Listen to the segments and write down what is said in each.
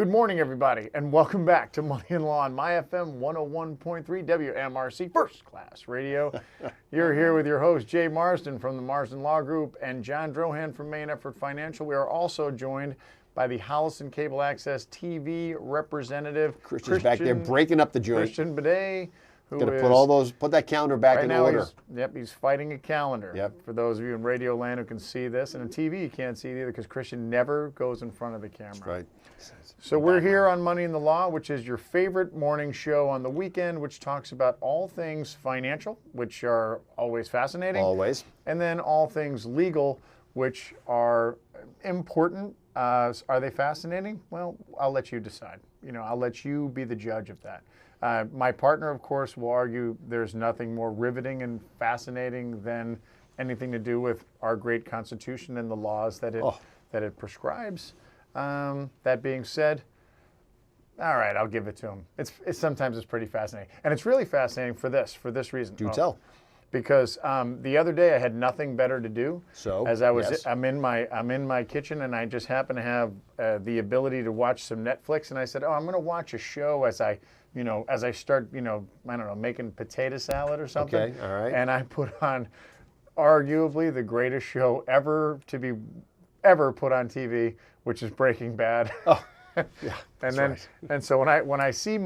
Good morning, everybody, and welcome back to Money and Law on My FM 101.3 WMRC First Class Radio. You're here with your host, Jay Marsden from the Marsden Law Group and John Drohan from Main Effort Financial. We are also joined by the Hollison Cable Access TV representative, Christian's back there breaking up the joint. Christian Bidet, who Got to is put that calendar back right in now order. He's fighting a calendar. Yep. For those of you in radio land who can see this, and in TV you can't see it either because Christian never goes in front of the camera. That's right. So we're here on Money in the Law, which is your favorite morning show on the weekend, which talks about all things financial, which are always fascinating. Always. And then all things legal, which are important. Are they fascinating? Well, I'll let you decide. I'll let you be the judge of that. My partner, of course, will argue there's nothing more riveting and fascinating than anything to do with our great Constitution and the laws that it prescribes. That being said, all right, I'll give it to him. It's sometimes it's pretty fascinating, and it's really fascinating for this reason. Do tell. Because the other day I had nothing better to do. So as I was, yes. I'm in my kitchen, and I just happen to have the ability to watch some Netflix, and I said, I'm going to watch a show as I start, I don't know, making potato salad or something. Okay, all right. And I put on arguably the greatest show ever put on TV, which is Breaking Bad. Oh, yeah. And so when I see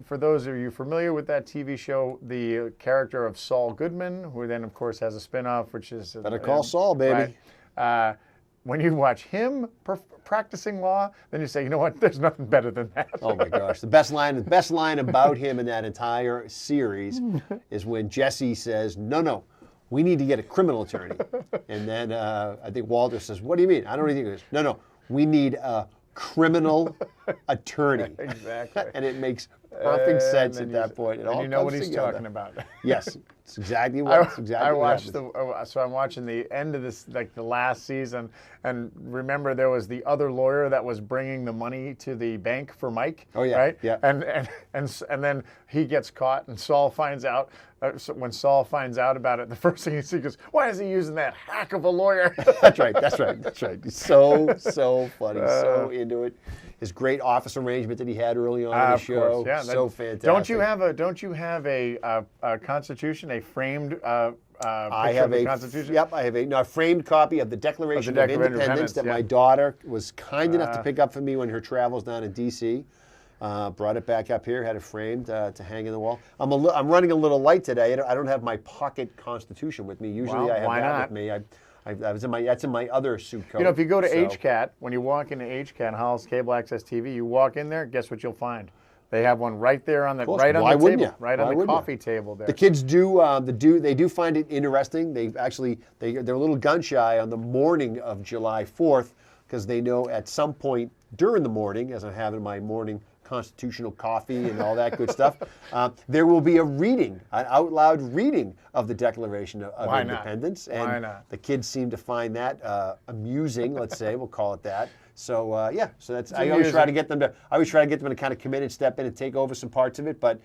for those of you familiar with that TV show, the character of Saul Goodman, who then of course has a spinoff, which is Better Call Saul, baby. Right? When you watch him practicing law, then you say, you know what? There's nothing better than that. Oh my gosh, the best line about him in that entire series is when Jesse says, "No, we need to get a criminal attorney," and then I think Walter says, "What do you mean? I don't really think it is." No, we need a criminal attorney. Exactly. And it makes perfect sense at that point. And you know what he's talking about. Yes, it's exactly what. So I'm watching the end of this, like the last season, and remember there was the other lawyer that was bringing the money to the bank for Mike. Oh yeah, right. Yeah. And then he gets caught, and Saul finds out. So when Saul finds out about it, the first thing he sees is, "Why is he using that hack of a lawyer?" That's right. He's so funny, so into it. His great office arrangement that he had early on in the show, course, yeah. So fantastic. Don't you have a Constitution, a framed picture of the Constitution? Yep, I have a framed copy of the Declaration of Independence that my daughter was kind enough to pick up for me when her travels down in D.C. Brought it back up here, had it framed to hang in the wall. I'm running a little light today. I don't have my pocket Constitution with me. Usually I have that with me. That's in my other suit coat. If you go to HCAT, when you walk into HCAT, Hollison Cable Access TV, you walk in there, guess what you'll find? They have one right there on the coffee table there. The kids do find it interesting. They're a little gun shy on the morning of July 4th because they know at some point during the morning, as I'm having my morning constitutional coffee and all that good stuff, there will be an out loud reading of the Declaration of Independence. And why not? The kids seem to find that amusing, let's say, we'll call it that. So so that's I always try to get them to kind of come in and step in and take over some parts of it, but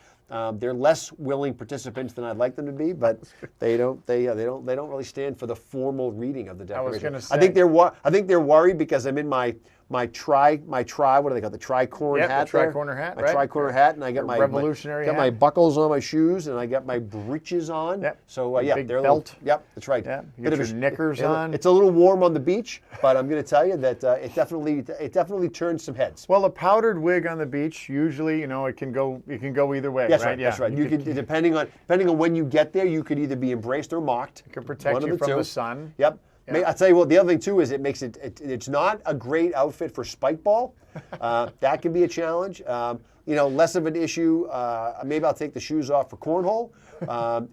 they're less willing participants than I'd like them to be, but they don't really stand for the formal reading of the Declaration. I was going to say, I think they're worried because I'm in my tri what do they call the tricorn hat? The tricorner hat, my tricorner hat, and I got my revolutionary hat. My buckles on my shoes, and I got my breeches on. Yep. So big they're belt. Yep, that's right. Yeah. You get your knickers on. It's a little warm on the beach, but I'm going to tell you that it definitely turns some heads. Well, a powdered wig on the beach usually, it can go either way. That's right. Yeah. That's right. You could depending on when you get there, you could either be embraced or mocked. It can protect you from the sun. Yep. Yeah. I'll tell you what, the other thing too is it's not a great outfit for spike ball. That can be a challenge. Less of an issue. Maybe I'll take the shoes off for cornhole.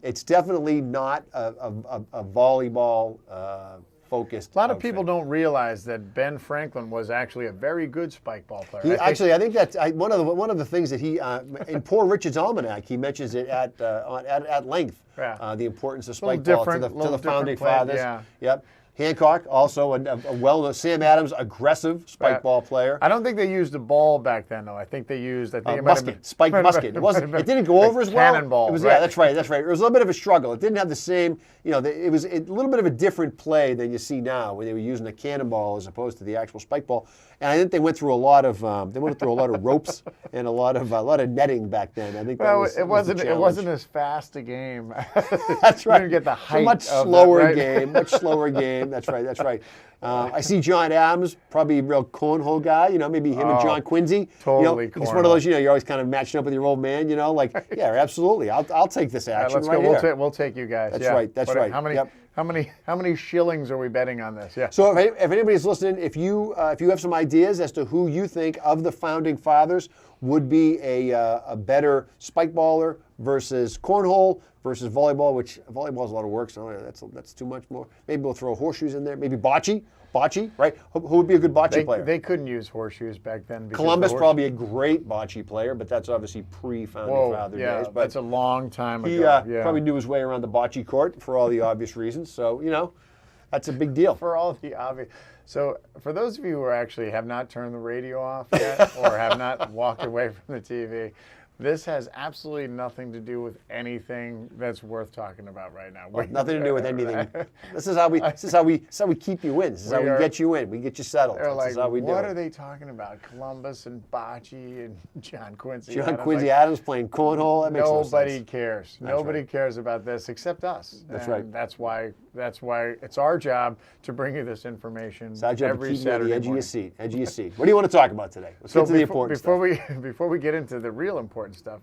It's definitely not a volleyball focused. A lot of outfit. people don't realize that Ben Franklin was actually a very good spike ball player. I think that's one of the things that he in Poor Richard's Almanac he mentions it at length. Yeah. The importance of spike ball to the founding fathers. Yeah. Yep. Hancock, also a well-known. Sam Adams, aggressive spike ball player. I don't think they used a ball back then, though. I think they used musket, spiked musket. It didn't go over as well. Cannonball. It was, right. Yeah, that's right. It was a little bit of a struggle. It didn't have the same. It was a little bit of a different play than you see now, where they were using a cannonball as opposed to the actual spike ball. And I think they went through a lot of ropes and a lot of netting back then. I think that Well, was, it was the wasn't. It challenge. wasn't as fast a game. That's You right. didn't get the It's a height much of slower that, right? game. Much slower game. That's right. That's right. I see John Adams, probably a real cornhole guy. Maybe him and John Quincy. totally It's one of those. You're always kind of matching up with your old man. Like, yeah, absolutely. I'll take this action Let's right go. here. We'll take you guys. That's yeah. right. That's right. How many? Yep. How many shillings are we betting on this? Yeah. So if anybody's listening, if you have some ideas as to who you think of the founding fathers would be a better spike baller versus cornhole versus volleyball, which volleyball is a lot of work, so that's too much more. Maybe we'll throw horseshoes in there. Maybe bocce, right? Who would be a good bocce player? They couldn't use horseshoes back then. Because Columbus probably a great bocce player, but that's obviously pre-founding father days. But that's a long time he ago. Yeah. probably knew his way around the bocce court for all the obvious reasons. So that's a big deal. For all the obvious. So for those of you who actually have not turned the radio off yet or have not walked away from the TV, this has absolutely nothing to do with anything that's worth talking about right now. Nothing to do with anything. This is how we keep you in. This is how we get you in. We get you settled. They're This like, is how we do what it. are they talking about? Columbus and bocce and John Quincy. John Adams. Quincy Like, Adams playing cornhole. That makes no nobody sense. cares. That's Nobody right. cares about this except us. That's And right. That's why it's our job to bring you this information It's our job to every keep you on Saturday the edge of morning. your seat. Edge of your seat. What do you want to talk about today? Let's get to the important stuff. Before we get into the real important stuff,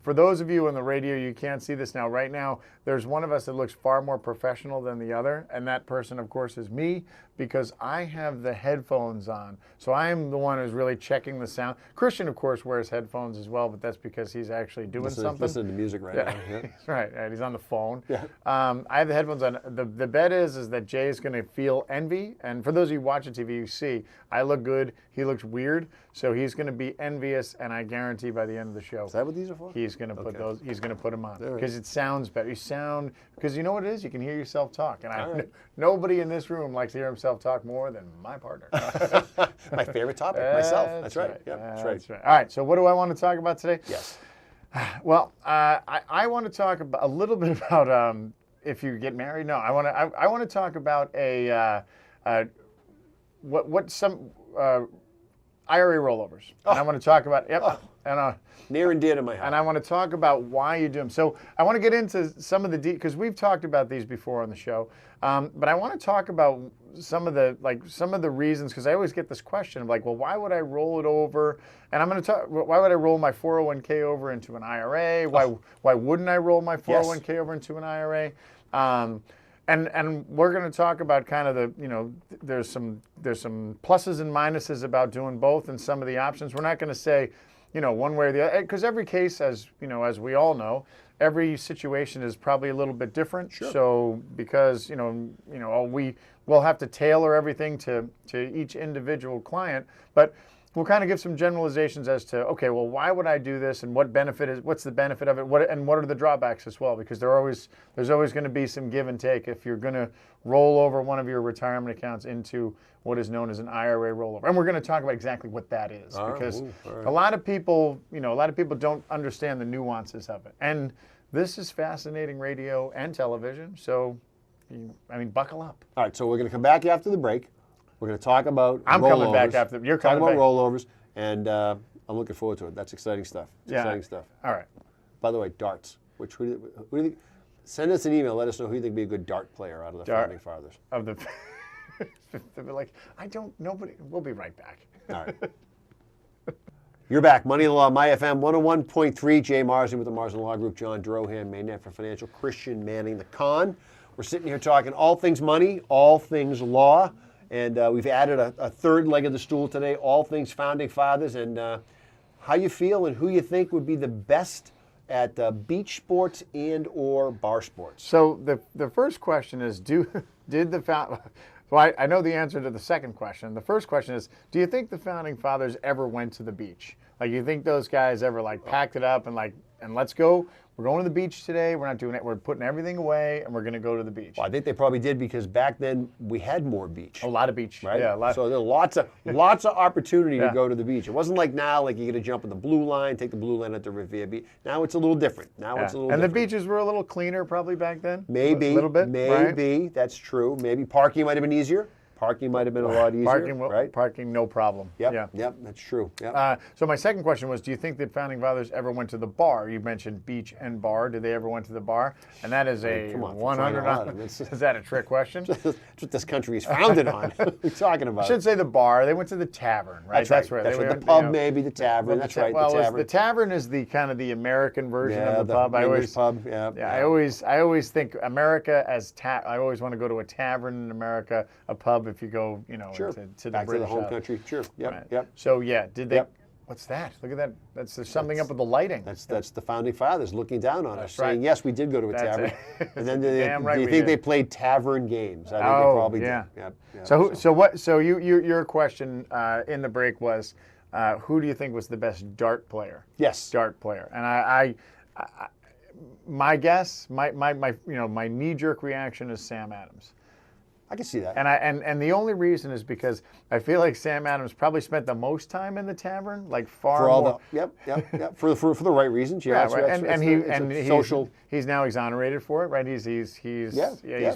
for those of you on the radio, you can't see this now. Right now, there's one of us that looks far more professional than the other, and that person, of course, is me, because I have the headphones on. So I am the one who's really checking the sound. Christian, of course, wears headphones as well, but that's because he's actually doing something. Listen to music right now. Yeah. He's right. He's on the phone. Yeah. I have the headphones on. The bet is that Jay is going to feel envy. And for those of you watching TV, you see I look good. He looks weird. So he's going to be envious, and I guarantee by the end of the show, Is that what these are for? he's going to put those. He's going to put them on right. because it sounds better. You sound, because you know what it is. You can hear yourself talk, and All right. nobody in this room likes to hear himself talk more than my partner. My favorite topic, myself. That's right. Yeah, that's right. That's right. All right. So what do I want to talk about today? Yes. Well, I want to talk about a little bit about if you get married. No, I want to talk about what some IRA rollovers. And I want to talk about and Near and dear to my heart. and I want to talk about why you do them. So I want to get into some of the because we've talked about these before on the show, but I want to talk about some of the reasons, because I always get this question of like, well, why would I roll it over? And I'm going to talk. Why would I roll my 401k over into an IRA? Why wouldn't I roll my 401k over into an IRA? And we're going to talk about kind of there's some pluses and minuses about doing both and some of the options. We're not going to say, one way or the other, because every case, as we all know, every situation is probably a little bit different. Sure. So because we'll have to tailor everything to each individual client, but we'll kind of give some generalizations as to, okay, well, why would I do this, and what's the benefit of it, what are the drawbacks as well, because there's always going to be some give and take if you're going to roll over one of your retirement accounts into what is known as an IRA rollover. And we're going to talk about exactly what that is, because a lot of people don't understand the nuances of it. And this is fascinating radio and television, so buckle up. All right, so we're going to come back after the break. We're going to talk about I'm rollovers. coming back after. You're coming Talk back. about rollovers, and I'm looking forward to it. That's exciting stuff. It's exciting stuff. All right. By the way, darts. Who do you think? Send us an email. Let us know who you think would be a good dart player out of the founding fathers. Of the, like, nobody. We'll be right back. All right. You're back. Money in the Law, My FM 101.3. Jay Marsden with the Marsden Law Group. John Drohan, Mainnet for Financial. Christian Manning, the con. We're sitting here talking all things money, all things law. And we've added a third leg of the stool today, all things founding fathers, and how you feel and who you think would be the best at beach sports and or bar sports. So the first question is, well, I know the answer to the second question. The first question is, do you think the founding fathers ever went to the beach? Like, you think those guys ever packed it up and let's go? We're going to the beach today. We're not doing it. We're putting everything away, and we're going to go to the beach. Well, I think they probably did, because back then we had more beach. A lot of beach, right? Yeah, a lot. So there are lots of opportunity to go to the beach. It wasn't like now, like you get to jump on the blue line, take the blue line at the Revere Beach. Now it's a little different. And the beaches were a little cleaner probably back then. Maybe, a little bit. maybe right? that's true. Maybe parking might have been easier. Parking might have been a lot easier, right? Parking, no problem. Yep, Yeah. yep, that's true. Yep. So my second question was, do you think the Founding Fathers ever went to the bar? You mentioned beach and bar. Did they ever went to the bar? And that is a come on, 100. Is that a trick question? That's what this country is founded on. What are you talking about? I should say the bar. They went to the tavern, right? That's right. where That's they right. went, The pub, maybe the tavern. That's right. Well, the tavern. the tavern is the kind of the American version of the pub. English pub. Yeah. I always think America as I always want to go to a tavern in America, a pub if you go, Sure. to the Back British to the home side. country. Sure. Yep. Right. Yep. So yeah, did they? Yep. What's that? Look at that. There's something up with the lighting. That's the Founding Fathers looking down on us, right. saying, yes, we did go to a tavern. And then do you think they played tavern games? I think they probably did. Yep. So your question in the break was, who do you think was the best dart player? Yes. Dart player. And I my guess, my knee-jerk reaction is Sam Adams. I can see that. And the only reason is because I feel like Sam Adams probably spent the most time in the tavern, like far for all more. Yep. For the right reasons. Yeah. Right. And social. He's now exonerated for it, right? He's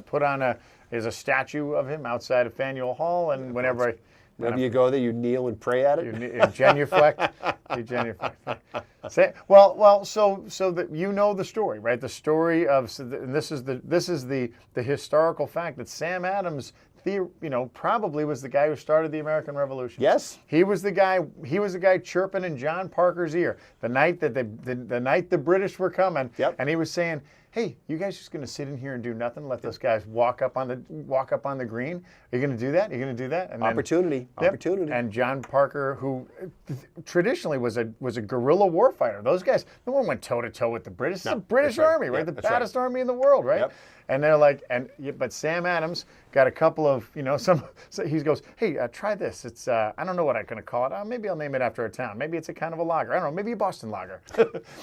put on there's a statue of him outside of Faneuil Hall, and whenever you go there, you kneel and pray at it. You genuflect. So that you know the story, right? The story of, and this is the historical fact that Sam Adams, probably was the guy who started the American Revolution. Yes, he was the guy chirping in John Parker's ear the night that the night the British were coming. Yep. And he was saying, hey, you guys just going to sit in here and do nothing? Let those guys walk up on the green? Are you going to do that? Are you going to do that? And opportunity. And John Parker, who traditionally was a guerrilla warfighter. Those guys, no one went toe to toe with the British. It's the British Army, right? The baddest army in the world, right? Yep. And they're like, but Sam Adams got a couple of, so he goes, hey, try this. It's, I don't know what I'm going to call it. Maybe I'll name it after a town. Maybe it's a kind of a lager. I don't know. Maybe a Boston lager.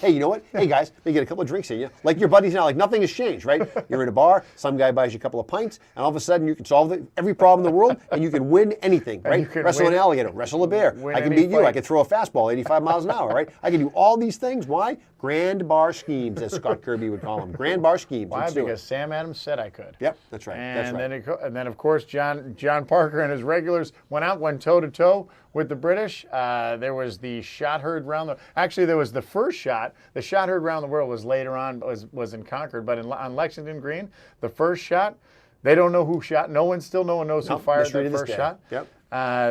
Hey, you know what? Hey, guys, they get a couple of drinks in you. Like your buddies now, like nothing has changed, right? You're in a bar, some guy buys you a couple of pints, and all of a sudden you can solve every problem in the world, and you can win anything, right? Wrestle an alligator, wrestle a bear. I can beat you. I can throw a fastball 85 miles an hour, right? I can do all these things. Why? Grand bar schemes, as Scott Kirby would call them. Grand bar schemes. Why? Because Sam Adams said I could. Yep, that's right. And then of course John Parker and his regulars went toe to toe with the British. There was the shot heard round actually there was the first shot. The shot heard round the world was later on was in Concord, but on Lexington Green, the first shot, they don't know who shot. No one knows who fired the first shot. Yep.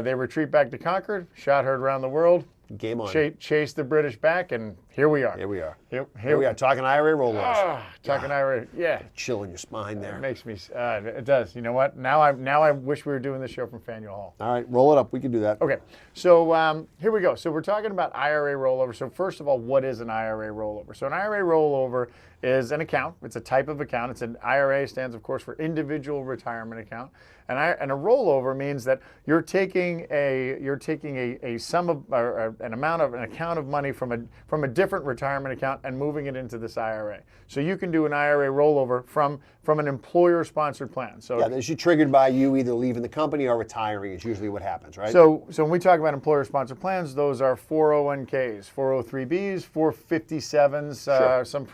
They retreat back to Concord. Shot heard around the world. Game on. Chase the British back, and here we are. Here we are. Here we are talking IRA rollovers. Talking IRA, yeah. Chill in your spine there. It makes me. It does. You know what? Now I wish we were doing this show from Faneuil Hall. All right, roll it up. We can do that. Okay. So here we go. So we're talking about IRA rollover. So first of all, what is an IRA rollover? So an IRA rollover is an account. It's a type of account. It's an IRA stands, of course, for individual retirement account. And a rollover means that you're taking a sum of or an amount of an account of money from a different retirement account and moving it into this IRA. So you can do an IRA rollover from an employer-sponsored plan. So yeah, this is triggered by you either leaving the company or retiring. Is usually what happens, right? So when we talk about employer-sponsored plans, those are 401ks, 403bs, 457s, Sure. some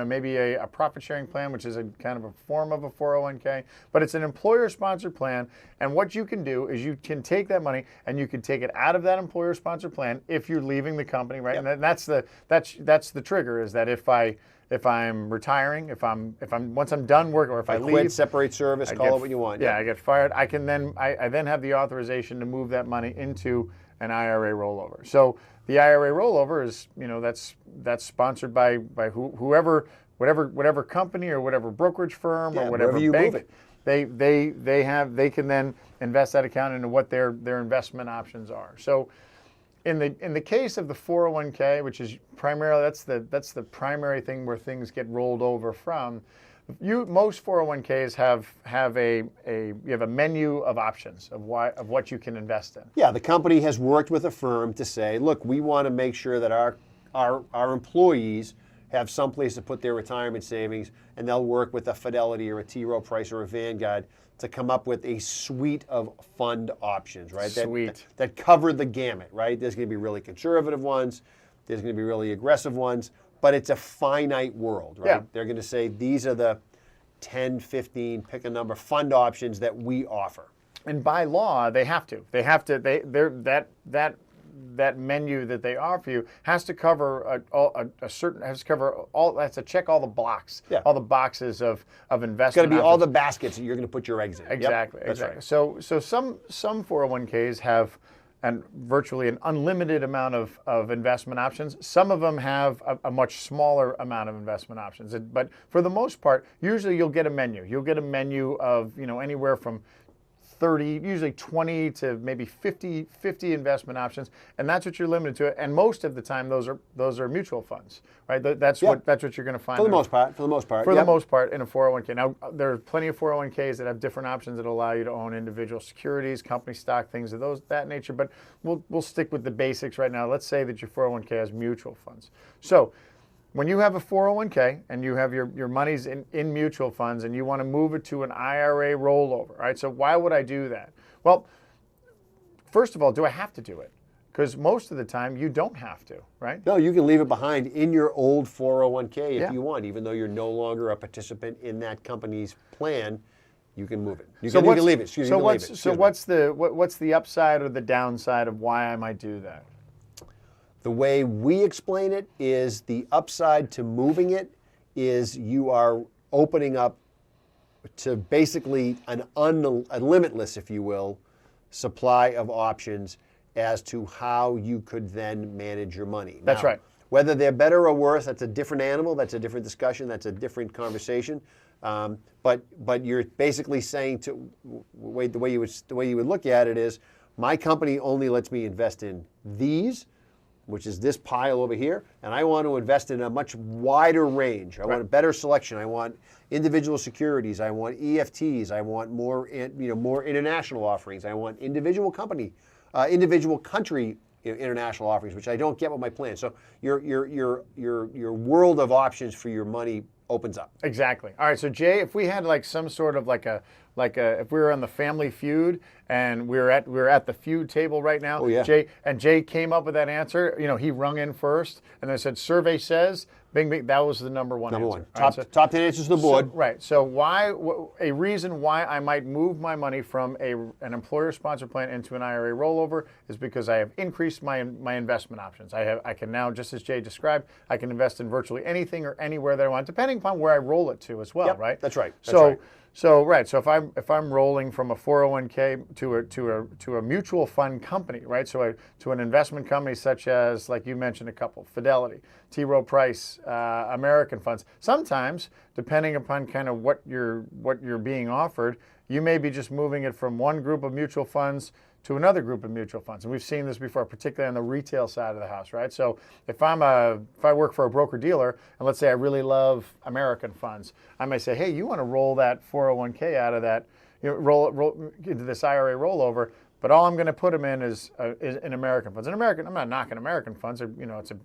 maybe a profit-sharing plan, which is a kind of a form of a 401k, but it's an employer-sponsored plan. And what you can do is you can take that money and you can take it out of that employer-sponsored plan if you're leaving the company, right? Yep. And that's the trigger, is that if I'm retiring, if I'm once I'm done work, or if I leave, quit, separate service, call it what you want. Yeah, I get fired. I then have the authorization to move that money into an IRA rollover. So the IRA rollover is, that's sponsored by whatever company or whatever brokerage firm or whatever you bank. Move it. They can then invest that account into what their investment options are. So in the case of the 401k, which is primarily that's the primary thing where things get rolled over from, most 401ks have a menu of options of what you can invest in. Yeah, the company has worked with a firm to say, look, we want to make sure that our employees have some place to put their retirement savings, and they'll work with a Fidelity or a T. Rowe Price or a Vanguard to come up with a suite of fund options, right? That cover the gamut, right? There's going to be really conservative ones, there's going to be really aggressive ones, but it's a finite world, right? Yeah. They're going to say these are the 10, 15, pick a number, fund options that we offer. And by law, they have to. That menu that they offer you has to cover a certain, has to cover all, has to check all the blocks, Yeah. all the boxes of investment. It's got to be all options. the baskets that you're going to put your eggs in. Exactly. Yep, that's exactly. right. So some 401ks have virtually an unlimited amount of investment options. Some of them have a much smaller amount of investment options. But for the most part, usually you'll get a menu. You'll get a menu of anywhere from 30, usually 20 to maybe 50 investment options, and that's what you're limited to. And most of the time, those are mutual funds, right? That's what you're going to find For the most part. the most part in a 401k. Now, there are plenty of 401ks that have different options that allow you to own individual securities, company stock, things of that nature. But we'll stick with the basics right now. Let's say that your 401k has mutual funds. So when you have a 401k and you have your money's in mutual funds and you want to move it to an IRA rollover, right? So why would I do that? Well, first of all, do I have to do it? Because most of the time you don't have to, right? No, you can leave it behind in your old 401k if Yeah. you want, even though you're no longer a participant in that company's plan. You can move it. You So can leave it. Excuse me. what's the upside or the downside of why I might do that? The way we explain it is the upside to moving it is you are opening up to basically a limitless, if you will, supply of options as to how you could then manage your money. That's Now, right. Whether they're better or worse, that's a different animal. That's a different discussion. That's a different conversation. But you're basically saying the way you would look at it is, my company only lets me invest in these, which is this pile over here, and I want to invest in a much wider range. I want a better selection. I want individual securities. I want EFTs. I want more international offerings. I want individual country international offerings, which I don't get with my plan. So your world of options for your money opens up. Exactly. All right. So Jay, if we had like some sort of if we were on the Family Feud and we're at the feud table right now. Oh, yeah. Jay came up with that answer. He rung in first and then said, "Survey says," bing bing. That was the number one. Number answer. one. All right, Top 10 answers to the board. Right. So a reason why I might move my money from an employer-sponsored plan into an IRA rollover is because I have increased my investment options. I can now, just as Jay described, I can invest in virtually anything or anywhere that I want, depending upon where I roll it to as well. Yep, right. that's right. So if I'm rolling from a 401k to a mutual fund company, right? So to an investment company such as, like you mentioned a couple, Fidelity, T. Rowe Price, American funds. Sometimes, depending upon kind of what you're being offered, you may be just moving it from one group of mutual funds to another group of mutual funds. And we've seen this before, particularly on the retail side of the house, right? So if I work for a broker dealer, and let's say I really love American funds, I may say, hey, you want to roll that 401k out of that, roll into this IRA rollover, but all I'm going to put them in is in American funds. I'm not knocking American funds. It's a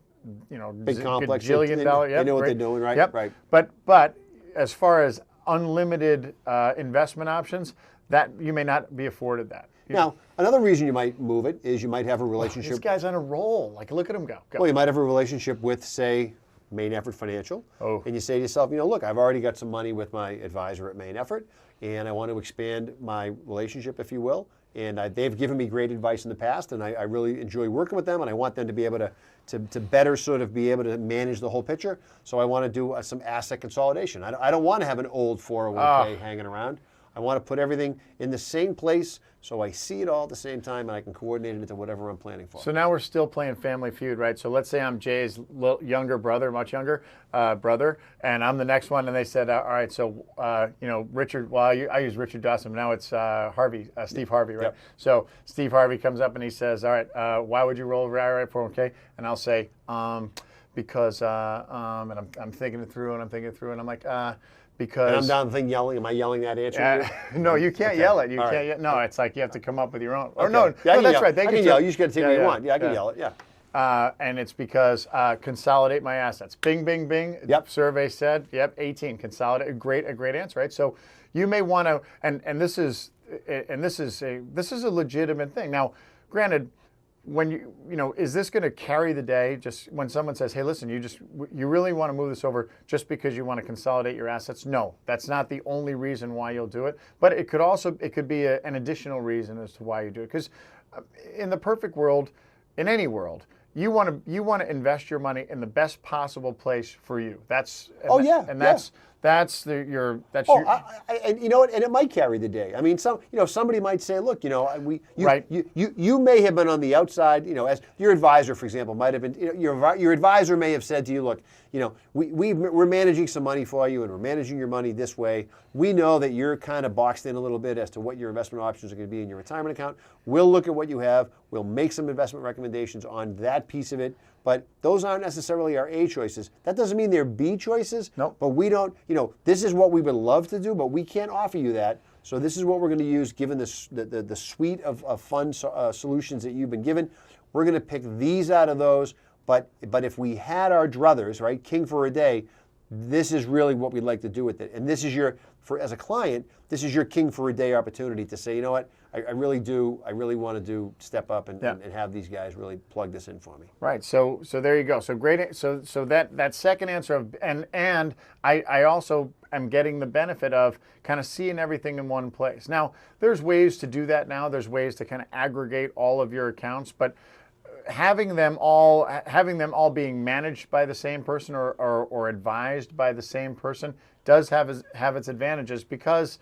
Big complex. $1 billion. They know what they're doing, right? Yep. Right. But as far as unlimited investment options, that you may not be afforded that. Now, another reason you might move it is you might have a relationship. This guy's on a roll. Like, look at him go. Well, you might have a relationship with, say, Main Effort Financial. Oh. And you say to yourself, look, I've already got some money with my advisor at Main Effort, and I want to expand my relationship, if you will. And they've given me great advice in the past, and I really enjoy working with them, and I want them to be able to better sort of be able to manage the whole picture. So I want to do some asset consolidation. I don't want to have an old 401k hanging around. I want to put everything in the same place so I see it all at the same time and I can coordinate it into whatever I'm planning for. So now we're still playing Family Feud, right? So let's say I'm Jay's younger brother, much younger brother, and I'm the next one. And they said, all right, so, Richard, well, I use Richard Dawson, but now it's Steve Harvey, right? Yep. So Steve Harvey comes up and he says, all right, why would you roll over IRA 401k? And I'll say, because, and I'm thinking it through and I'm like, because and I'm down the thing yelling. Am I yelling that answer? No, you can't yell it. You All can't. right. No, it's like you have to come up with your own. Or Okay. no, Yeah, no, that's yell. right. They I can yell. You just got to take what you want. Yeah, I can yell it. Yeah. And it's because consolidate my assets. Bing, bing, bing. Yep. Survey said, 18. Consolidate. A great answer, right? So you may want to, and this is a legitimate thing. Now, granted, when is this going to carry the day? Just when someone says, hey, listen, you really want to move this over just because you want to consolidate your assets? No, that's not the only reason why you'll do it. But it could be an additional reason as to why you do it. Because in the perfect world, in any world, you want to invest your money in the best possible place for you. That's your. And you know what? And it might carry the day. I mean, somebody might say, look, you may have been on the outside. As your advisor, for example, might have been. Your advisor may have said to you, look, we're managing some money for you, and we're managing your money this way. We know that you're kind of boxed in a little bit as to what your investment options are going to be in your retirement account. We'll look at what you have. We'll make some investment recommendations on that piece of it. But those aren't necessarily our A choices. That doesn't mean they're B choices. Nope. But we don't, this is what we would love to do, but we can't offer you that. So this is what we're going to use, given the suite of fund solutions that you've been given. We're going to pick these out of those. But if we had our druthers, right, king for a day, this is really what we'd like to do with it. And this is as a client, this is your king for a day opportunity to say, you know what, I really want to step up and have these guys really plug this in for me. Right. So there you go. So great. So that second answer of and I also am getting the benefit of kind of seeing everything in one place. Now, there's ways to do that now. There's ways to kind of aggregate all of your accounts, but having them all being managed by the same person or advised by the same person does have its advantages, because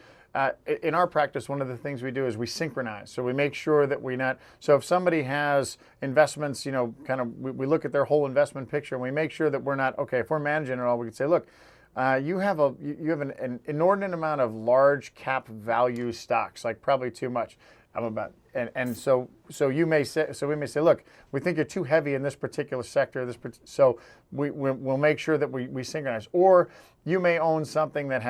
in our practice, one of the things we do is we synchronize. So we make sure that so if somebody has investments, we look at their whole investment picture, and we make sure that we're not, okay, if we're managing it all, we can say, look, you have an inordinate amount of large cap value stocks, like probably too much. So we may say, look, we think you're too heavy in this particular sector. So we'll make sure that we synchronize. Or you may own something that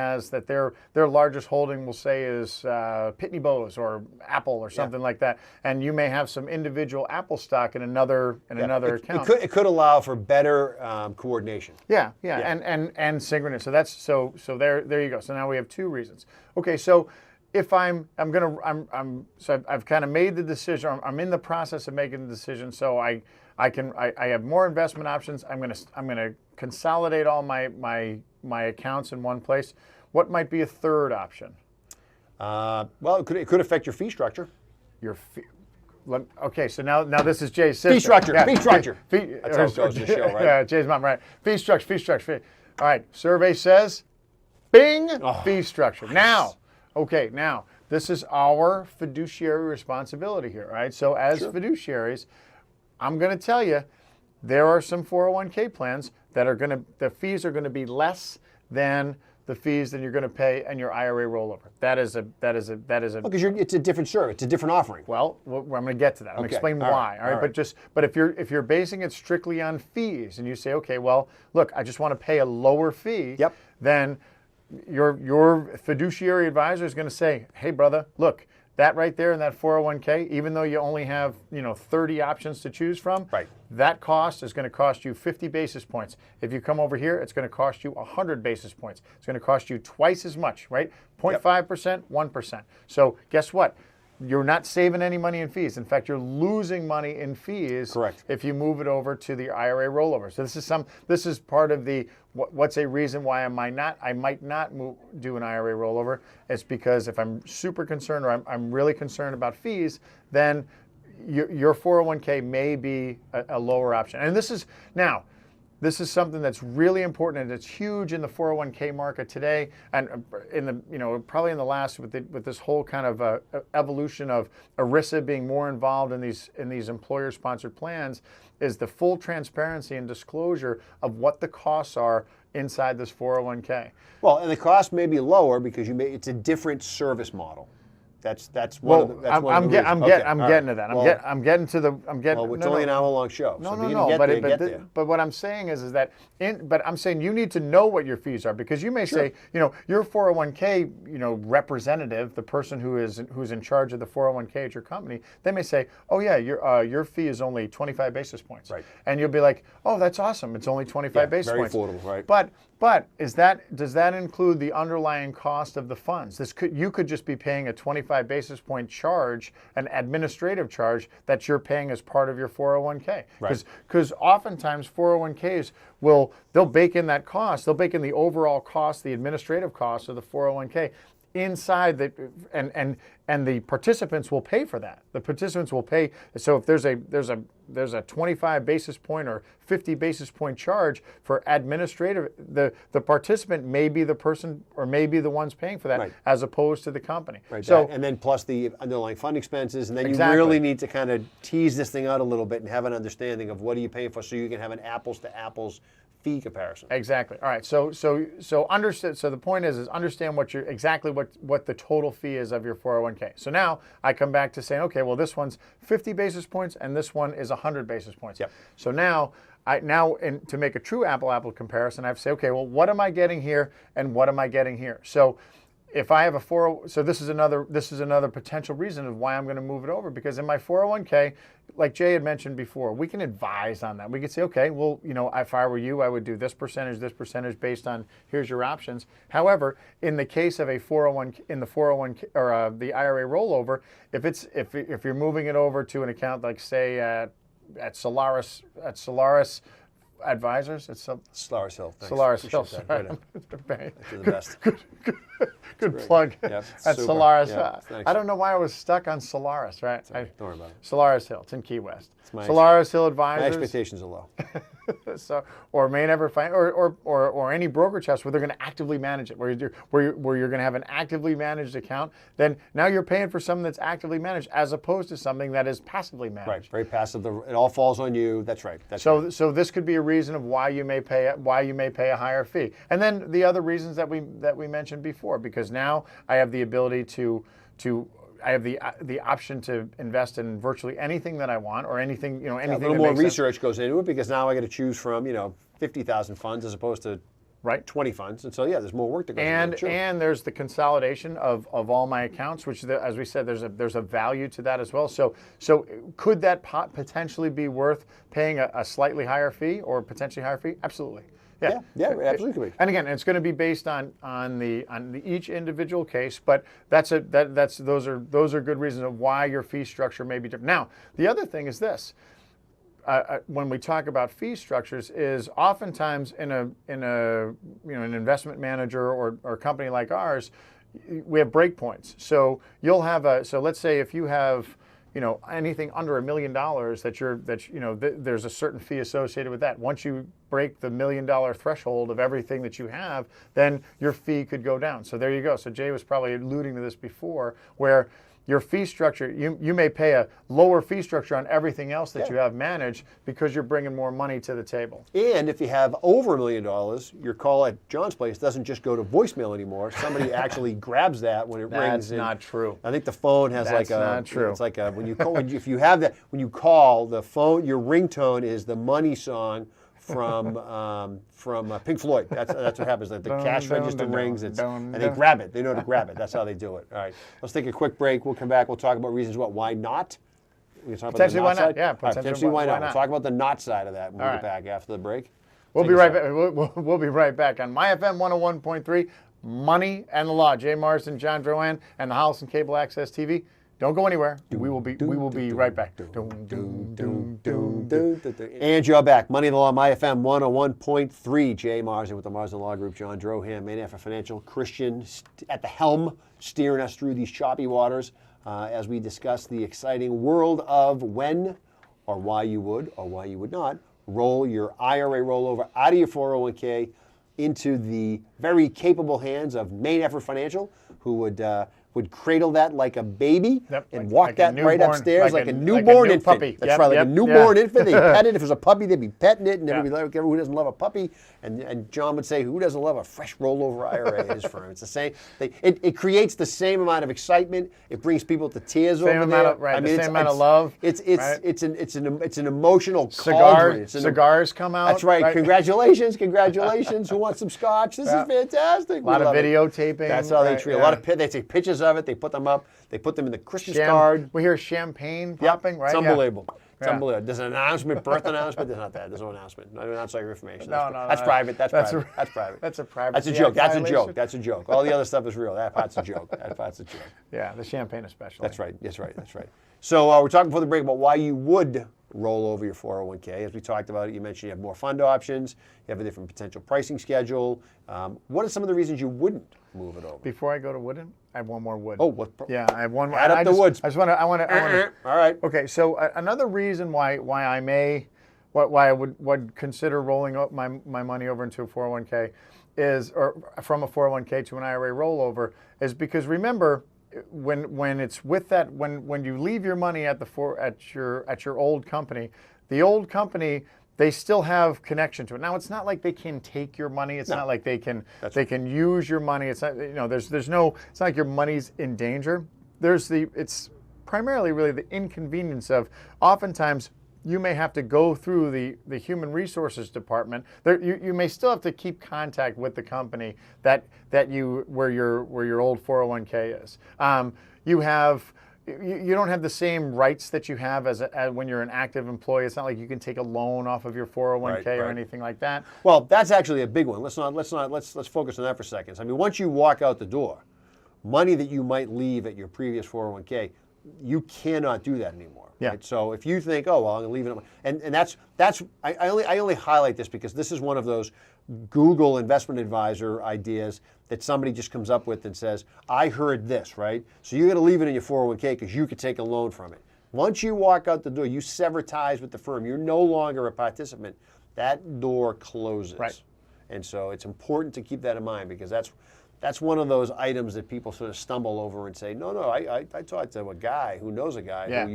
their largest holding, we'll say, is Pitney Bowes or Apple or something like that, and you may have some individual Apple stock in another account. It could allow for better coordination. Yeah, and synchronous. So there you go. So now we have two reasons. Okay, so if I've kind of made the decision. I'm in the process of making the decision. So I have more investment options. I'm gonna consolidate all my accounts in one place. What might be a third option? Well, it could affect your fee structure. Okay, so now this is Jay's sister. Fee structure. Yeah, fee structure. That's how it goes in the show, right? Yeah, Jay's mom, right? Fee structure. All right. Survey says, bing, fee structure. Now, this is our fiduciary responsibility here, right? So as fiduciaries, I'm going to tell you, there are some 401k plans that the fees are going to be less than the fees that you're going to pay in your IRA rollover. That is a. Because it's a different service, it's a different offering. Well, I'm going to get to that. I'm going to explain why. All right. But if you're basing it strictly on fees, and you say, okay, well, look, I just want to pay a lower fee. Yep. Then your fiduciary advisor is going to say, hey, brother, look, that right there in that 401k, even though you only have 30 options to choose from, right, that cost is going to cost you 50 basis points. If you come over here, it's going to cost you 100 basis points. It's going to cost you twice as much, right? 0.5%, 1%. So guess what? You're not saving any money in fees. In fact, you're losing money in fees. Correct. If you move it over to the IRA rollover. So this is part of the what's a reason why I might not do an IRA rollover. It's because if I'm super concerned or I'm really concerned about fees, then your 401k may be a lower option. And this is something that's really important, and it's huge in the 401k market today, and probably in the last with this whole kind of evolution of ERISA being more involved in these employer-sponsored plans, is the full transparency and disclosure of what the costs are inside this 401k. Well, and the cost may be lower because it's a different service model. That's one of the reasons. I'm getting to that. I'm getting to the. Well, it's only an hour-long show. But what I'm saying is that. But I'm saying you need to know what your fees are, because you may say, your 401k, representative, the person who's in charge of the 401k at your company, they may say, oh yeah, your fee is only 25 basis points. Right. And you'll be like, oh, that's awesome. It's only 25 basis points. Very affordable, right? But does that include the underlying cost of the funds? You could just be paying a 25 25 basis point charge, an administrative charge that you're paying as part of your 401k. Right. Because oftentimes 401ks they'll bake in that cost, they'll bake in the overall cost, the administrative cost of the 401k inside the and the participants will pay for that. The participants will pay. So if there's a 25 basis point or 50 basis point charge for administrative, the participant may be the person or may be the ones paying for that, right, as opposed to the company. Right. So and then plus the underlying fund expenses, and then exactly, you really need to kind of tease this thing out a little bit and have an understanding of what are you paying for, so you can have an apples to apples fee comparison. Exactly. All right. So understand. So the point is understand what the total fee is of your 401k. So now I come back to saying, okay, well, this one's 50 basis points and this one is 100 basis points. Yep. So now to make a true apple comparison, I have to say, okay, well, what am I getting here and what am I getting here? So if I have a so this is another potential reason of why I'm going to move it over, because in my 401k, like Jay had mentioned before, we can advise on that. We could say, okay, well, if I were you, I would do this percentage based on here's your options. However, in the case of a 401k, in the 401k or the IRA rollover, if you're moving it over to an account like say at Solaris Advisors, it's Solaris Hill. Thanks. Solaris Hill. Right on. You're the best. Good plug. Yep, At super. Solaris. Yeah, I don't know why I was stuck on Solaris, right? Don't worry about it. Solaris Hill. It's in Key West. My Solaris Hill Advisors. My expectations are low. So, or Main Effort or any brokerage house where they're going to actively manage it, where you're going to have an actively managed account. Then now you're paying for something that's actively managed as opposed to something that is passively managed. Right. Very passive. It all falls on you. That's right. So this could be a reason of why you may pay a higher fee. And then the other reasons that we mentioned before, because now I have the ability I have the option to invest in virtually anything that I want, or anything, anything. A little more research goes into it, because now I got to choose from 50,000 funds as opposed to 20 funds, and so there's more work to go into. Sure. And there's the consolidation of all my accounts, which as we said, there's a value to that as well. So could that potentially be worth paying a slightly higher fee or potentially higher fee? Absolutely. Yeah, absolutely. And again, it's going to be based on each individual case, but those are good reasons of why your fee structure may be different. Now, the other thing is this: when we talk about fee structures, is oftentimes in an investment manager or company like ours, we have breakpoints. So you'll have so let's say if you have anything under $1 million there's a certain fee associated with that. Once you break the $1 million threshold of everything that you have, then your fee could go down. So there you go. So Jay was probably alluding to this before, where your fee structure, you may pay a lower fee structure on everything else that you have managed because you're bringing more money to the table. And if you have over $1 million, your call at John's place doesn't just go to voicemail anymore. Somebody actually grabs that when it rings. That's not true. I think the phone has That's not true. It's like when you call, if you have that, when you call the phone, your ringtone is the Money song from Pink Floyd. That's what happens. Like the cash register rings, and they grab it. They know to grab it. That's how they do it. All right, let's take a quick break. We'll come back. We'll talk about reasons why not. We can talk about the not side. Yeah, potentially why not. We'll talk about the not side of that when we get back after the break. We'll be right back. We'll be right back on My FM 101.3, Money and the Law. Jay Marsden, John Drohan, and the Holliston Cable Access TV. Don't go anywhere. We will be right back. And you're back. Money and the Law, My FM 101.3. Jay Marsden with the Marsden Law Group. John Drohan, Main Effort Financial, Christian at the helm, steering us through these choppy waters as we discuss the exciting world of when or why you would or why you would not roll your IRA rollover out of your 401k into the very capable hands of Main Effort Financial, who would cradle that like a baby and walk that right upstairs like a newborn infant. Puppy. That's right, like a newborn infant. They pet it. If it was a puppy, they'd be petting it, and everybody like, who doesn't love a puppy? And John would say, who doesn't love a fresh rollover IRA at his firm? It's the same. It creates the same amount of excitement. It brings people to tears over there. The same amount of love. It's an emotional cauldron. Cigars come out. That's right. Congratulations. Who wants some scotch? This is fantastic. A lot of videotaping. That's how they treat it. A lot of they take pictures of it. They put them up. They put them in the Christmas card. We hear champagne popping, right? It's unbelievable. It's unbelievable. There's an announcement, birth announcement. There's not that. There's no announcement. No announce all your information. No, That's private. That's private. That's private. That's a private. That's a joke. That's a joke. That's a joke. All the other stuff is real. That part's a joke. That part's a joke. Yeah, the champagne especially. That's right. That's right. That's right. So we're talking before the break about why you would roll over your 401k. As we talked about it, you mentioned you have more fund options. You have a different potential pricing schedule. What are some of the reasons you wouldn't move it over? Before I go to wooden, I have one more wood. Oh, what? Yeah, I have one more. Add up the woods. I just want to. All right. Okay, so another reason why I would consider rolling up my money over into a 401k or from a 401k to an IRA rollover is because remember when it's with that when you leave your money at your old company, the old company, they still have connection to it. Now it's not like they can take your money. It's not like they can use your money. It's not there's no. It's not like your money's in danger. It's primarily really the inconvenience of oftentimes you may have to go through the human resources department. You may still have to keep contact with the company where your old 401k is. You don't have the same rights that you have as when you're an active employee. It's not like you can take a loan off of your 401k or anything like that. Well, that's actually a big one. Let's focus on that for a second. I mean, once you walk out the door, money that you might leave at your previous 401k, you cannot do that anymore. Yeah. Right? So if you think, oh well, I'm going to leave it, and that's I only highlight this because this is one of those Google investment advisor ideas that somebody just comes up with and says, I heard this, right? So you're going to leave it in your 401k because you could take a loan from it. Once you walk out the door, you sever ties with the firm. You're no longer a participant. That door closes. Right. And so it's important to keep that in mind because that's one of those items that people sort of stumble over and say, no, I talked to a guy who knows a guy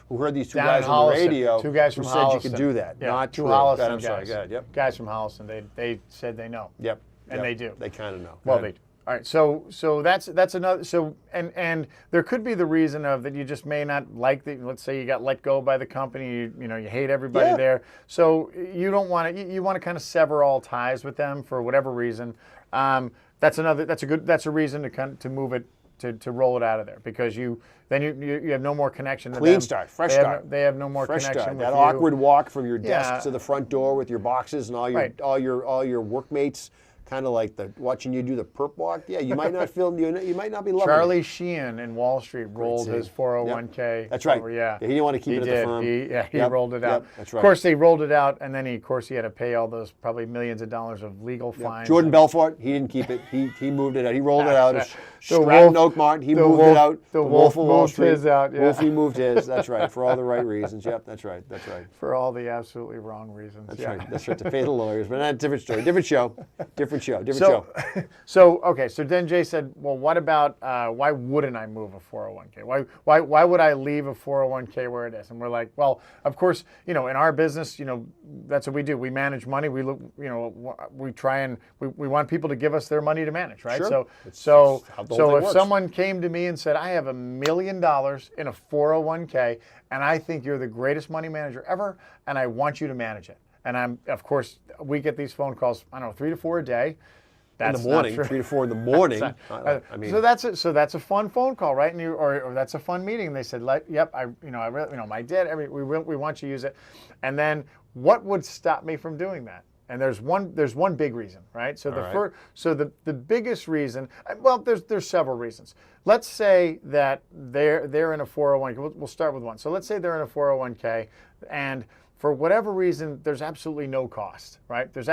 who heard these two guys on the radio two guys from who Holliston. said you could do that. Yeah, Not two true. Holliston I'm sorry, guys. go ahead. Yep. Guys from Holliston, they said they know. Yep. And they do. They kind of know. Well, they do. All right, so that's another. So and there could be the reason of that you just may not like the. Let's say you got let go by the company. You hate everybody there. So you don't want to. You want to kind of sever all ties with them for whatever reason. That's a reason to move it to roll it out of there because you have no more connection to them. Clean start, fresh start. They have no more fresh connection. Start. With That you. awkward walk from your desk to the front door with your boxes and all your workmates. Kind of like watching you do the perp walk. Yeah, you might not feel you might not be loving Charlie it. Sheehan in Wall Street rolled his 401k. Yep. That's right. Over, yeah. He didn't want to keep it at the firm. He rolled it out. Yep. That's right. Of course, they rolled it out, and then he had to pay all those probably millions of dollars of legal fines. Jordan Belfort, he didn't keep it. He moved it out. He rolled it out. Stratton Oakmont, he moved it out. The Wolf of Wall moved Street. his out. Yeah. Wolfie moved his. That's right. For all the right reasons. Yep. That's right. For all the absolutely wrong reasons. That's right. That's right. To pay the lawyers, but not a different story. Different show. So then Jay said, well, what about why wouldn't I move a 401k? Why would I leave a 401k where it is? And we're like, well, of course, in our business, that's what we do. We manage money. We look, we try and we want people to give us their money to manage, right? Sure. So if works. Someone came to me and said, I have $1 million in a 401k, and I think you're the greatest money manager ever, and I want you to manage it. And of course, we get these phone calls, I don't know, 3 to 4 a day. That's in the morning, 3 to 4 in the morning. So that's a fun phone call, right? And or that's a fun meeting. And they said, "Yep, my dad. We want you to use it." And then what would stop me from doing that? And there's one big reason, right? So the biggest reason. Well, there's several reasons. Let's say that they're in a 401k. We'll start with one. So let's say they're in a 401k and for whatever reason, there's absolutely no cost, right? There's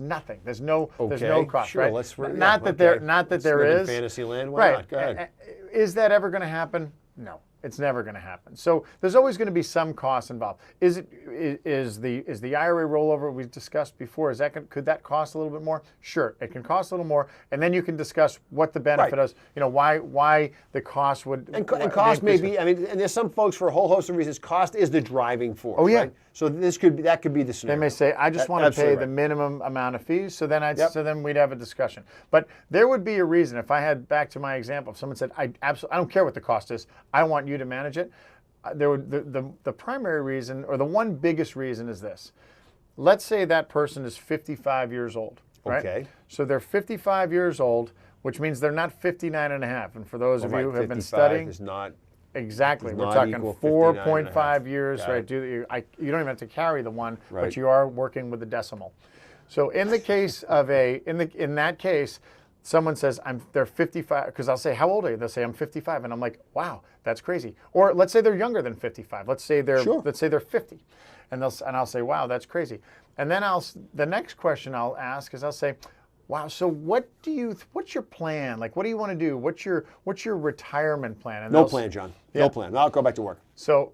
nothing. There's no cost, sure, right? Not that there is. Fantasy land, why not? Go ahead. Is that ever going to happen? No, it's never going to happen. So there's always going to be some cost involved. Is the IRA rollover we discussed before? Could that cost a little bit more? Sure, it can cost a little more, and then you can discuss what the benefit is. Why the cost would and cost may be. I mean, and there's some folks for a whole host of reasons. Cost is the driving force. Oh yeah. Right? So that could be the scenario. They may say, I just want to pay the minimum amount of fees, so then we'd have a discussion. But there would be a reason if I had back to my example, if someone said, I don't care what the cost is, I want you to manage it. The primary reason or the one biggest reason is this. Let's say that person is 55 years old, right? Okay. So they're 55 years old, which means they're not 59 and a half. And for those of you who have been studying, is not Exactly. Does We're not talking equal 4.5 years, Got right? it. You don't even have to carry the one, Right. but you are working with the decimal. So in the case of in that case, someone says they're 55, because I'll say, how old are you? They'll say I'm 55, and I'm like, wow, that's crazy. Or let's say they're younger than 55. Let's say they're 50, and I'll say, wow, that's crazy. And then the next question I'll ask is I'll say, wow, so what's your plan? Like, what do you want to do? What's your retirement plan? And No plan, John. Yeah. No plan. I'll go back to work. So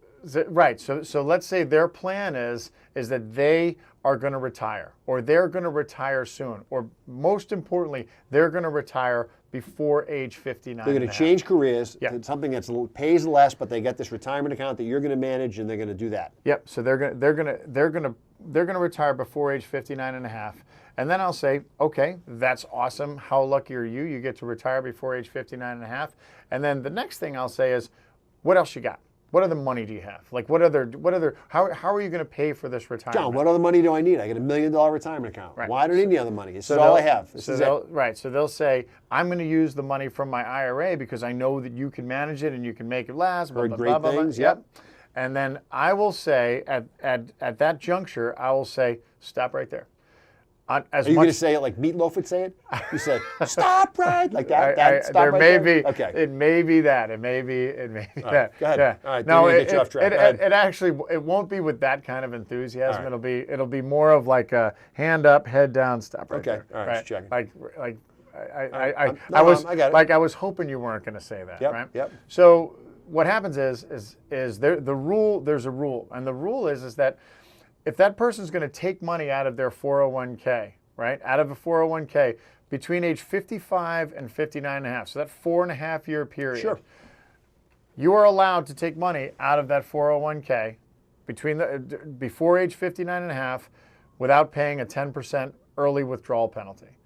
right. So let's say their plan is that they are going to retire, or they're going to retire soon, or most importantly, they're going to retire before age 59. They're going to change careers Yeah. to something that pays less, but they get this retirement account that you're going to manage, and they're going to do that. Yep. So they're going to retire before age 59 and a half. And then I'll say, okay, that's awesome. How lucky are you? You get to retire before age 59 and a half. And then the next thing I'll say is, what else you got? What other money do you have? Like how are you going to pay for this retirement? John, what other money do I need? I get $1 million retirement account. Right. Why do I need any other money? This is all I have. Right. So they'll say, I'm going to use the money from my IRA because I know that you can manage it and you can make it last. Blah, Heard blah, great blah, blah, blah. things. Yep. And then I will say at that juncture, I will say, stop right there. Are you going to say it like Meatloaf would say it? You say, stop right, like that. It may be that. It may be that. Go ahead. Yeah. All right. No, Get you off track. it actually won't be with that kind of enthusiasm. Right. It'll be more of like a hand up, head down, stop right there. All right. Just checking. I was hoping you weren't going to say that. Yep. Right. Yep. So what happens is there's a rule, and the rule is that if that person's going to take money out of their 401k, right, out of a 401k between age 55 and 59 and a half, so that 4.5 year period, sure, you are allowed to take money out of that 401k before age 59 and a half without paying a 10% early withdrawal penalty.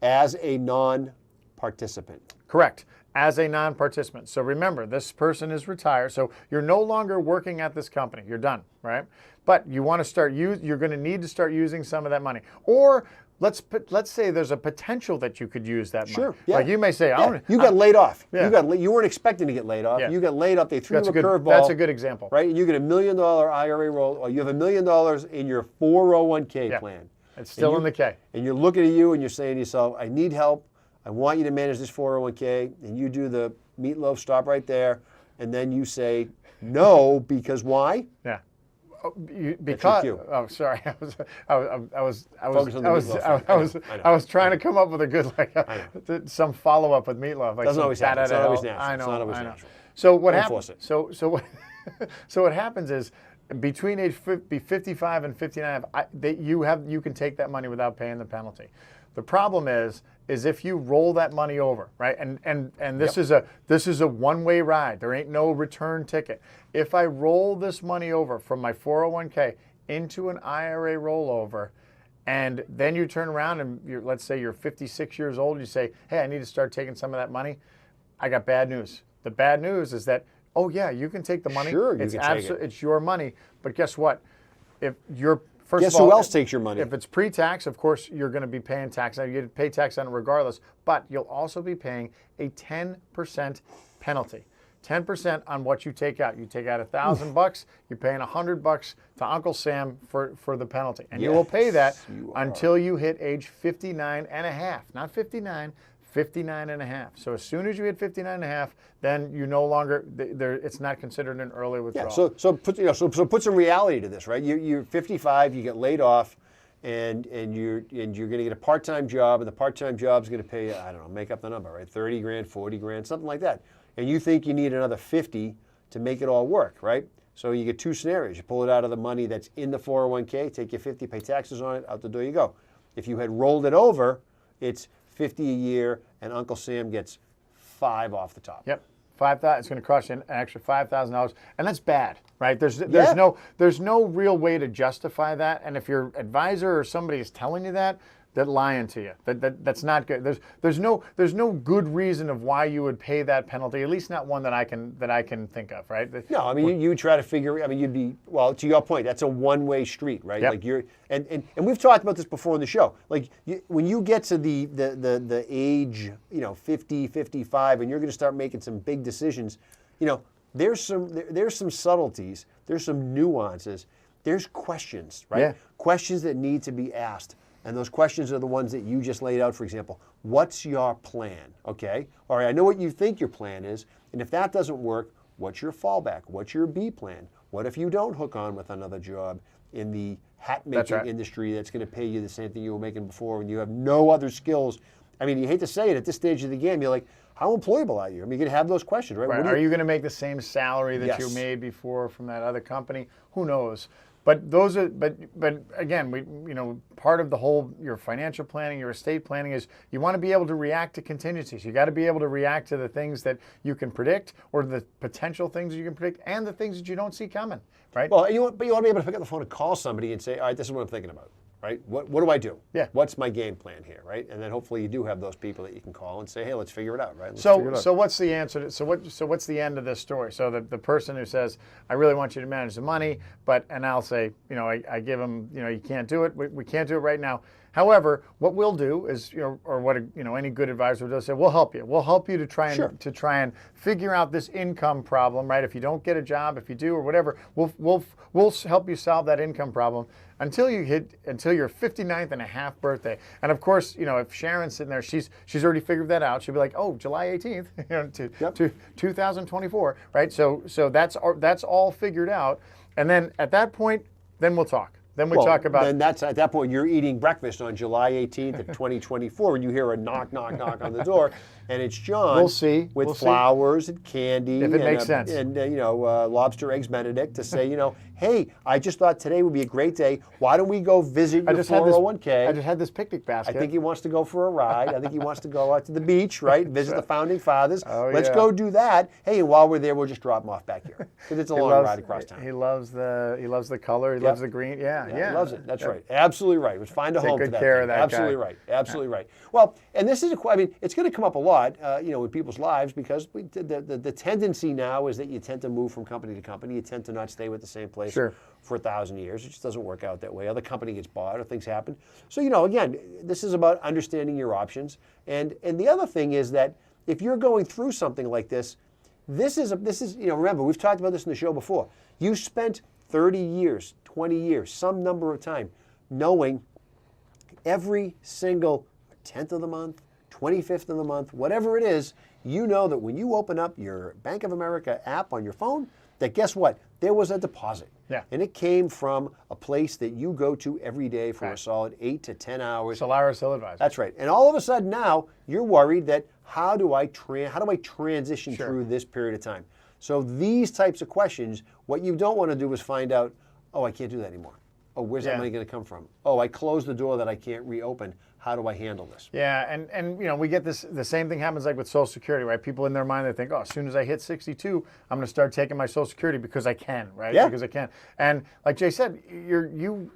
As a non-participant. Correct. As a non-participant. So remember, this person is retired. So you're no longer working at this company. You're done, right? But you want to you're going to need to start using some of that money. Or let's say there's a potential that you could use that money. Sure. Yeah. Like you may say, you got laid off. Yeah. You weren't expecting to get laid off. Yeah. You got laid off. They threw you a curveball. That's a good example. Right? And you get $1 million IRA roll, or you have $1 million in your 401k plan. It's still in the K. And you're looking at you and you're saying to yourself, I need help. I want you to manage this 401k. And you do the Meatloaf, stop right there. And then you say, no, because why? Yeah. Because sorry, I was trying to come up with a good some follow up with Meatloaf. Like doesn't always happen. It's not always natural. I know. It's not always natural. So what happens? So what happens is between age 55 and 59, you can take that money without paying the penalty. The problem is if you roll that money over, right? And this is a one-way ride. There ain't no return ticket. If I roll this money over from my 401k into an IRA rollover, and then you turn around and let's say you're 56 years old, you say, hey, I need to start taking some of that money. I got bad news. The bad news is that, oh yeah, you can take the money. Sure, you can take it. It's your money. But guess what? If you're Guess who else takes your money? If it's pre-tax, of course, you're going to be paying tax. Now, you pay tax on it regardless, but you'll also be paying a 10% penalty. 10% on what you take out. You take out $1,000, you're paying $100 to Uncle Sam for the penalty. And you will pay that until you hit age 59 and a half. Not 59, 59 and a half. So as soon as you hit 59 and a half, then you no longer, it's not considered an early withdrawal. Yeah, so put some reality to this, right? You're 55, you get laid off, and you're going to get a part-time job, and the part-time job is going to pay you, I don't know, make up the number, right? 30 grand, 40 grand, something like that. And you think you need another 50 to make it all work, right? So you get two scenarios. You pull it out of the money that's in the 401k, take your 50, pay taxes on it, out the door you go. If you had rolled it over, it's 50 a year, and Uncle Sam gets 5 off the top. Yep, 5,000. It's going to cost you an extra $5,000, and that's bad, right? There's no real way to justify that, and if your advisor or somebody is telling you that, they're lying to you. That's not good. There's no good reason of why you would pay that penalty. At least not one that I can think of, right? No, I mean you try to figure. I mean you'd be to your point. That's a one-way street, right? Yep. Like you're and we've talked about this before in the show. Like when you get to the age 50, 55, and you're going to start making some big decisions. there's some subtleties, there's some nuances, there's questions, right? Yeah. Questions that need to be asked. And those questions are the ones that you just laid out, for example. What's your plan? Okay? All right, I know what you think your plan is. And if that doesn't work, what's your fallback? What's your B plan? What if you don't hook on with another job in the hat making industry that's going to pay you the same thing you were making before when you have no other skills? I mean, you hate to say it, at this stage of the game, you're like, how employable are you? I mean, you're going to have those questions, right? Are you going to make the same salary that you made before from that other company? Who knows? But those are, but again, part of the whole, your financial planning, your estate planning is you want to be able to react to contingencies. You got to be able to react to the things that you can predict, or the potential things that you can predict, and the things that you don't see coming, right? Well, you want to be able to pick up the phone and call somebody and say, all right, this is what I'm thinking about. Right? What do I do? Yeah. What's my game plan here? Right? And then hopefully you do have those people that you can call and say, hey, let's figure it out. Right? So what's the answer? So what's the end of this story? So the person who says, I really want you to manage the money, and I'll say, I give them, you can't do it. We can't do it right now. However, what we'll do is, or what any good advisor will do, say, we'll help you. We'll help you to try and figure out this income problem, right? If you don't get a job, if you do, or whatever, we'll help you solve that income problem until your 59th and a half birthday. And of course, if Sharon's sitting there, she's already figured that out. She'll be like, oh, July 18th, to 2024, right? So that's all figured out. And then at that point, then we'll talk. Then we talk about. Then that's at that point you're eating breakfast on July 18th of 2024, and you hear a knock, knock, knock on the door, and it's John. We'll see. With flowers and candy. If it makes sense. And lobster eggs Benedict to say, hey, I just thought today would be a great day. Why don't we go visit your 401k? I just had this picnic basket. I think he wants to go for a ride. I think he wants to go out to the beach, right? Visit the founding fathers. Let's go do that. Hey, and while we're there, we'll just drop him off back here because it's a long ride across town. He loves the color. He loves the green. Yeah. He loves it. That's right. Absolutely right. Let's find a home for that. Take good care of that Absolutely guy. right. Absolutely right. Well, and this is it's going to come up a lot, in people's lives because the tendency now is that you tend to move from company to company. You tend to not stay with the same place for 1,000 years. It just doesn't work out that way. Other company gets bought or things happen. So, again, this is about understanding your options. And the other thing is that if you're going through something like this, this is remember, we've talked about this in the show before. You spent 30 years, 20 years, some number of time knowing every single 10th of the month, 25th of the month, whatever it is, you know that when you open up your Bank of America app on your phone, that guess what? There was a deposit. Yeah. And it came from a place that you go to every day for a solid 8 to 10 hours. Solaris Hill Advisor. That's right. And all of a sudden now, you're worried that how do I transition through this period of time? So these types of questions, what you don't want to do is find out, oh, I can't do that anymore. Oh, where's that money going to come from? Oh, I closed the door that I can't reopen. How do I handle this? Yeah, and we get this. The same thing happens like with Social Security, right? People in their mind, they think, oh, as soon as I hit 62, I'm going to start taking my Social Security because I can, right? Yeah. Because I can. And like Jay said, you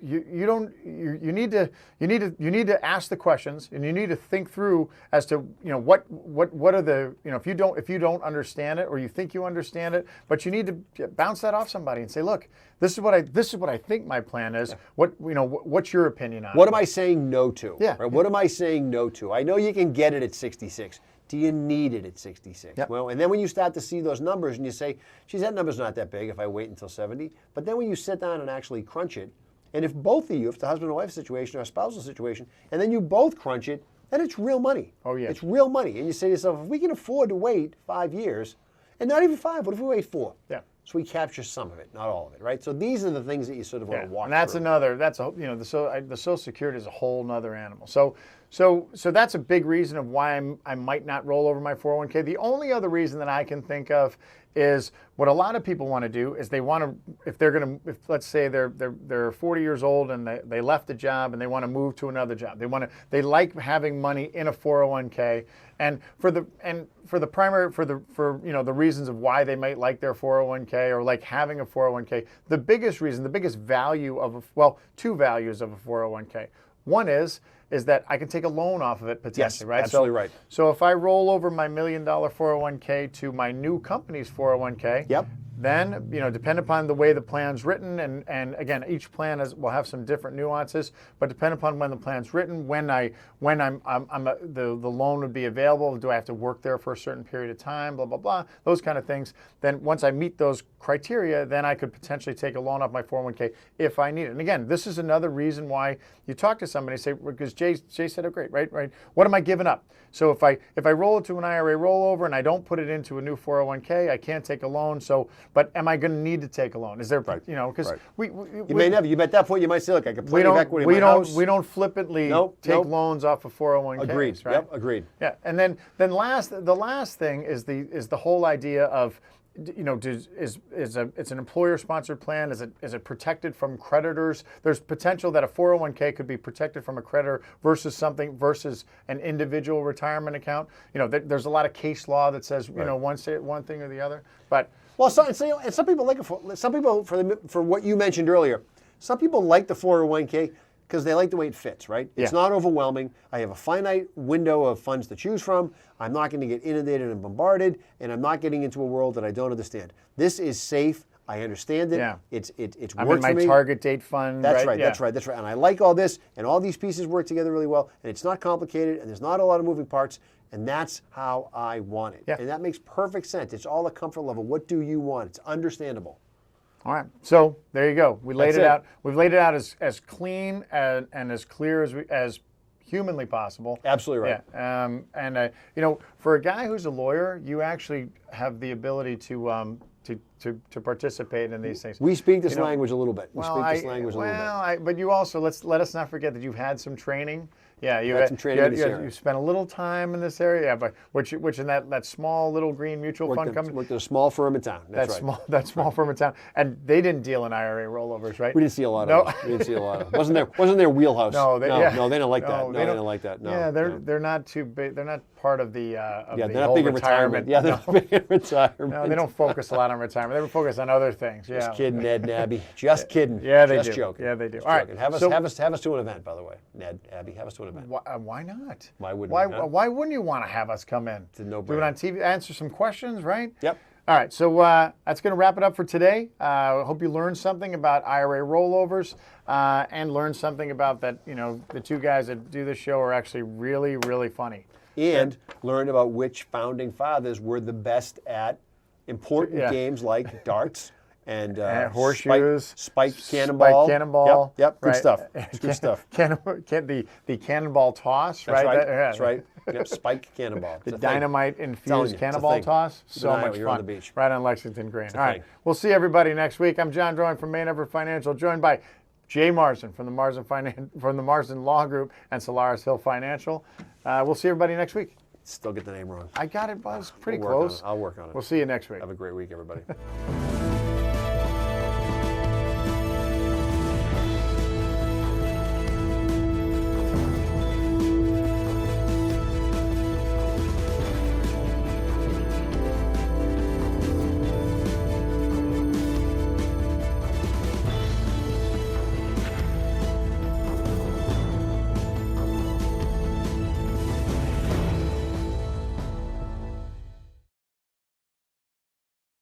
need to ask the questions, and you need to think through as to what are the if you don't understand it or you think you understand it, but you need to bounce that off somebody and say, look, this is what I think my plan is. Yeah. What's your opinion on it? What am I saying no to? Yeah. Right? What am I saying no to? I know you can get it at 66. Do you need it at 66? Yep. Well, and then when you start to see those numbers and you say, geez, that number's not that big if I wait until 70. But then when you sit down and actually crunch it, and if both of you, if the husband and wife situation or a spousal situation, and then you both crunch it, then it's real money. Oh, yeah. It's real money. And you say to yourself, if we can afford to wait 5 years, and not even 5, what if we wait 4? Yeah. So we capture some of it, not all of it, right? So these are the things that you sort of want to walk and that's through. The Social Security is a whole nother animal. So that's a big reason of why I might not roll over my 401k. The only other reason that I can think of is what a lot of people want to do is they want to, if let's say they're 40 years old and they left the job and they want to move to another job. They like having money in a 401k, and for the reasons of why they might like their 401k or like having a 401k. The biggest value of two values of a 401k. One is that I can take a loan off of it potentially, Yes, right? absolutely right. So if I roll over my $1 million 401k to my new company's 401k, Yep. then, depending upon the way the plan's written, and again, each plan will have some different nuances, but depending upon when the plan's written, when the loan would be available, do I have to work there for a certain period of time, blah, blah, blah, those kind of things. Then once I meet those criteria, then I could potentially take a loan off my 401k if I need it. And again, this is another reason why you talk to somebody, say, because Jay said, oh, great, right? What am I giving up? So if I roll it to an IRA rollover and I don't put it into a new 401k, I can't take a loan. So, but am I going to need to take a loan? Is there, because you may never. You at that point you might say, look, I could plenty of equity in my house. We don't flippantly take loans off of 401ks. Agreed. Right? Yep. Agreed. Yeah, and then the last thing is the whole idea of, it's an employer-sponsored plan? Is it protected from creditors? There's potential that a 401k could be protected from a creditor versus an individual retirement account. There's a lot of case law that says one thing or the other. But some people like it. Some people for what you mentioned earlier. Some people like the 401k because they like the way it fits, right? It's not overwhelming. I have a finite window of funds to choose from. I'm not going to get inundated and bombarded, and I'm not getting into a world that I don't understand. This is safe. I understand it. Yeah. It's I'm worked in my for me. target date fund. That's right. That's right. And I like all this, and all these pieces work together really well, and it's not complicated, and there's not a lot of moving parts, and that's how I want it. Yeah. And that makes perfect sense. It's all a comfort level. What do you want? It's understandable. All right, so there you go. We laid That's it it. out. We've laid it out as clean and as clear as humanly possible. Absolutely right. Yeah. For a guy who's a lawyer, you actually have the ability to participate in these things. We speak this language a little bit. But you also let us not forget that you've had some training. Yeah, you had some training in this area. You spent a little time in this area, but which in that small little green mutual fund company. Worked at a small firm in town. That's right. That small firm in town, and they didn't deal in IRA rollovers, right? We didn't see a lot of it. We didn't see a lot of it. Wasn't their wheelhouse. No, they didn't like that. They didn't like that. No. Yeah, they're not too big. They're not part of the they're not big in retirement. Yeah, they're not big in retirement. No, they don't focus a lot on retirement. They focus on other things. Just kidding, Ned and Abby. Just kidding. Yeah, they Just do. joking. Yeah, they do. Just All joking. right. Have us to an event, by the way. Ned, Abby, have us to an event. Why not? Why wouldn't why, we, huh? why wouldn't you want to have us come in? It's a no-brainer. Do it on TV, answer some questions, right? Yep. All right, so that's going to wrap it up for today. I hope you learned something about IRA rollovers and learned something about that, the two guys that do this show are actually really, really funny. And learned about which founding fathers were the best at important games like darts and horseshoes, spike cannonball. Spike cannonball. Yep, good right. stuff. It's good stuff. The cannonball toss, That's right? That's right. Yep, spike cannonball. The dynamite-infused cannonball toss. So much when you're fun. on the beach. Right on Lexington Green. All right. thing. We'll see everybody next week. I'm John Drohan from Maine Everett Financial, joined by Jay Marsden from the Marsden Law Group and Solaris Hill Financial. We'll see everybody next week. Still get the name wrong. I got it, Buzz. Pretty We'll work on close. it. I'll work on it. We'll see you next week. Have a great week, everybody.